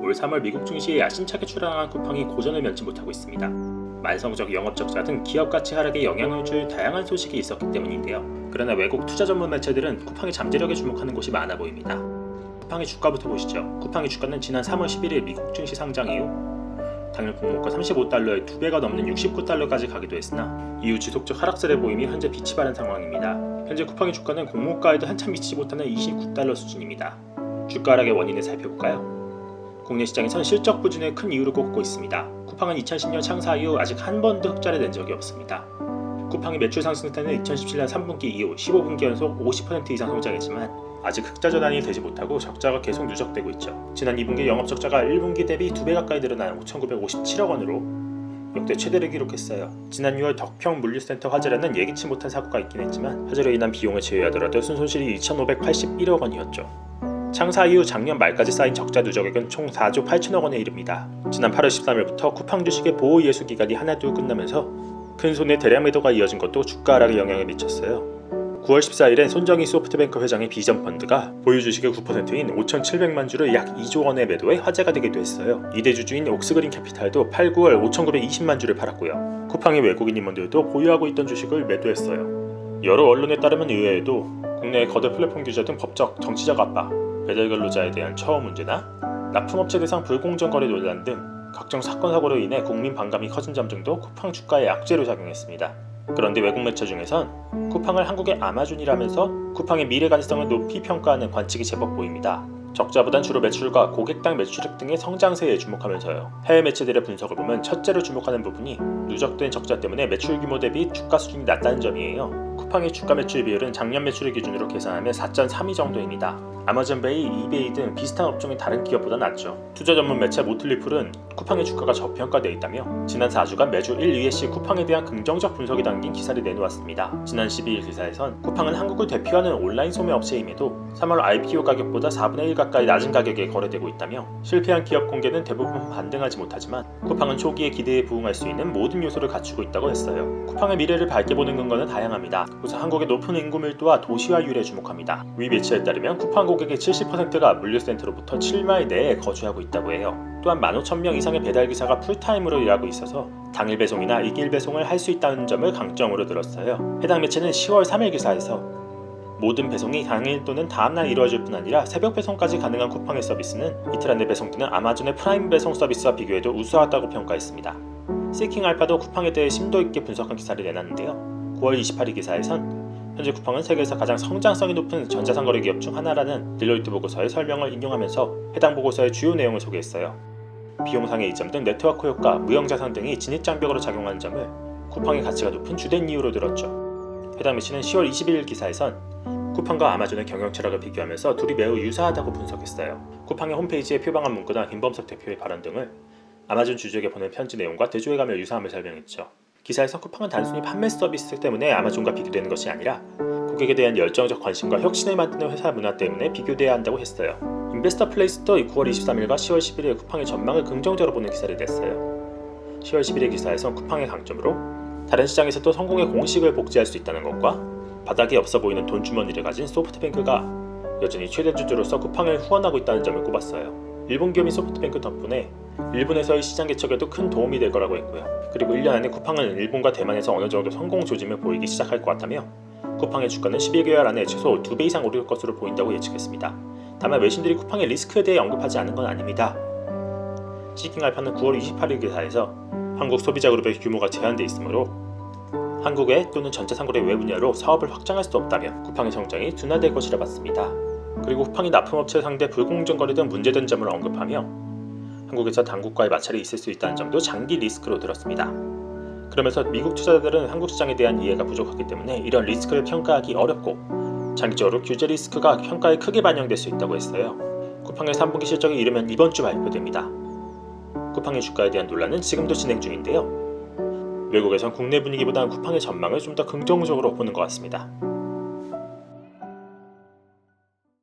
올 3월 미국 증시에 야심차게 출하한 쿠팡이 고전을 면치 못하고 있습니다. 만성적 영업 적자 등 기업 가치 하락에 영향을 줄 다양한 소식이 있었기 때문인데요. 그러나 외국 투자 전문 매체들은 쿠팡의 잠재력에 주목하는 곳이 많아 보입니다. 쿠팡의 주가부터 보시죠. 쿠팡의 주가는 지난 3월 11일 미국 증시 상장 이후 당일 공모가 35달러에 2배가 넘는 69달러까지 가기도 했으나 이후 지속적 하락세를 보이며 현재 빛이 바른 상황입니다. 현재 쿠팡의 주가는 공모가에도 한참 미치지 못하는 29달러 수준입니다. 주가 하락의 원인을 살펴볼까요? 국내 시장에선 실적 부진을 큰 이유로 꼽고 있습니다. 쿠팡은 2010년 창사 이후 아직 한 번도 흑자를 낸 적이 없습니다. 쿠팡의 매출 상승세는 2017년 3분기 이후 15분기 연속 50% 이상 성장했지만 아직 흑자 전환이 되지 못하고 적자가 계속 누적되고 있죠. 지난 2분기 영업 적자가 1분기 대비 2배 가까이 늘어난 5,957억 원으로 역대 최대를 기록했어요. 지난 6월 덕평 물류센터 화재라는 예기치 못한 사고가 있긴 했지만 화재로 인한 비용을 제외하더라도 순손실이 2,581억 원이었죠. 창사 이후 작년 말까지 쌓인 적자 누적액은 총 4조 8천억 원에 이릅니다. 지난 8월 13일부터 쿠팡 주식의 보호 예수 기간이 하나둘 끝나면서 큰 손의 대량 매도가 이어진 것도 주가 하락에 영향을 미쳤어요. 9월 14일엔 손정희 소프트뱅크 회장의 비전 펀드가 보유 주식의 9%인 5,700만 주를 약 2조 원의 매도에 화제가 되기도 했어요. 2대 주주인 옥스그린 캐피탈도 8, 9월 5,920만 주를 팔았고요. 쿠팡의 외국인 임원들도 보유하고 있던 주식을 매도했어요. 여러 언론에 따르면 이외에도 국내의 거대 플랫폼 규제 등 법적, 정치적 압박, 배달 근로자에 대한 처우 문제나 납품업체 대상 불공정 거래 논란 등 각종 사건 사고로 인해 국민 반감이 커진 점 등도 쿠팡 주가에 악재로 작용했습니다. 그런데 외국 매체 중에선 쿠팡을 한국의 아마존이라면서 쿠팡의 미래 가능성을 높이 평가하는 관측이 제법 보입니다. 적자보단 주로 매출과 고객당 매출액 등의 성장세에 주목하면서요. 해외 매체들의 분석을 보면 첫째로 주목하는 부분이 누적된 적자 때문에 매출 규모 대비 주가 수준이 낮다는 점이에요. 쿠팡의 주가 매출 비율은 작년 매출을 기준으로 계산하면 4.32 정도입니다. 아마존페이, 이베이 등 비슷한 업종의 다른 기업보다 낮죠. 투자 전문 매체 모틀리풀은 쿠팡의 주가가 저평가되어 있다며 지난 4주간 매주 1, 2회씩 쿠팡에 대한 긍정적 분석이 담긴 기사를 내놓았습니다. 지난 12일 기사에선 쿠팡은 한국을 대표하는 온라인 소매 업체임에도 3월 IPO 가격보다 4분의 1 가까이 낮은 가격에 거래되고 있다며 실패한 기업 공개는 대부분 반등하지 못하지만 쿠팡은 초기의 기대에 부응할 수 있는 모든 요소를 갖추고 있다고 했어요. 쿠팡의 미래를 밝게 보는 근거는 다양합니다. 우선 한국의 높은 인구 밀도와 도시화율에 주목합니다. 위 매체에 따르면 쿠팡 고객의 70%가 물류센터로부터 7마일 내에 거주하고 있다고 해요. 또한 15,000명 이상의 배달기사가 풀타임으로 일하고 있어서 당일 배송이나 이길 배송을 할 수 있다는 점을 강점으로 들었어요. 해당 매체는 10월 3일 기사에서 모든 배송이 당일 또는 다음날 이루어질 뿐 아니라 새벽 배송까지 가능한 쿠팡의 서비스는 이틀 안에 배송되는 아마존의 프라임 배송 서비스와 비교해도 우수하다고 평가했습니다. 시킹알파도 쿠팡에 대해 심도 있게 분석한 기사를 내놨는데요. 9월 28일 기사에선 현재 쿠팡은 세계에서 가장 성장성이 높은 전자상거래 기업 중 하나라는 딜로이트 보고서의 설명을 인용하면서 해당 보고서의 주요 내용을 소개했어요. 비용상의 이점 등 네트워크 효과, 무형자산 등이 진입장벽으로 작용하는 점을 쿠팡의 가치가 높은 주된 이유로 들었죠. 해당 매체는 10월 21일 기사에선 쿠팡과 아마존의 경영 철학을 비교하면서 둘이 매우 유사하다고 분석했어요. 쿠팡의 홈페이지에 표방한 문구나 김범석 대표의 발언 등을 아마존 주주에게 보낸 편지 내용과 대조해가며 유사함을 설명했죠. 기사에서 쿠팡은 단순히 판매 서비스 때문에 아마존과 비교되는 것이 아니라 고객에 대한 열정적 관심과 혁신을 만드는 회사 문화 때문에 비교돼야 한다고 했어요. 인베스터 플레이스도 9월 23일과 10월 11일 쿠팡의 전망을 긍정적으로 보는 기사를 냈어요. 10월 11일 기사에선 쿠팡의 강점으로 다른 시장에서도 성공의 공식을 복제할 수 있다는 것과 바닥이 없어 보이는 돈 주머니를 가진 소프트뱅크가 여전히 최대 주주로서 쿠팡을 후원하고 있다는 점을 꼽았어요. 일본 기업인 소프트뱅크 덕분에 일본에서의 시장 개척에도 큰 도움이 될 거라고 했고요. 그리고 1년 안에 쿠팡은 일본과 대만에서 어느 정도 성공 조짐을 보이기 시작할 것 같다며 쿠팡의 주가는 11개월 안에 최소 2배 이상 오를 것으로 보인다고 예측했습니다. 다만 외신들이 쿠팡의 리스크에 대해 언급하지 않은 건 아닙니다. 시킹알파는 9월 28일 기사에서 한국 소비자 그룹의 규모가 제한돼 있으므로 한국의 또는 전자상거래 외 분야로 사업을 확장할 수 없다며 쿠팡의 성장이 둔화될 것이라 봤습니다. 그리고 쿠팡이 납품업체 상대 불공정 거래 등 문제된 점을 언급하며 한국에서 당국과의 마찰이 있을 수 있다는 점도 장기 리스크로 들었습니다. 그러면서 미국 투자자들은 한국 시장에 대한 이해가 부족하기 때문에 이런 리스크를 평가하기 어렵고 장기적으로 규제 리스크가 평가에 크게 반영될 수 있다고 했어요. 쿠팡의 3분기 실적이 이르면 이번 주 발표됩니다. 쿠팡의 주가에 대한 논란은 지금도 진행 중인데요. 외국에선 국내 분위기보다는 쿠팡의 전망을 좀 더 긍정적으로 보는 것 같습니다.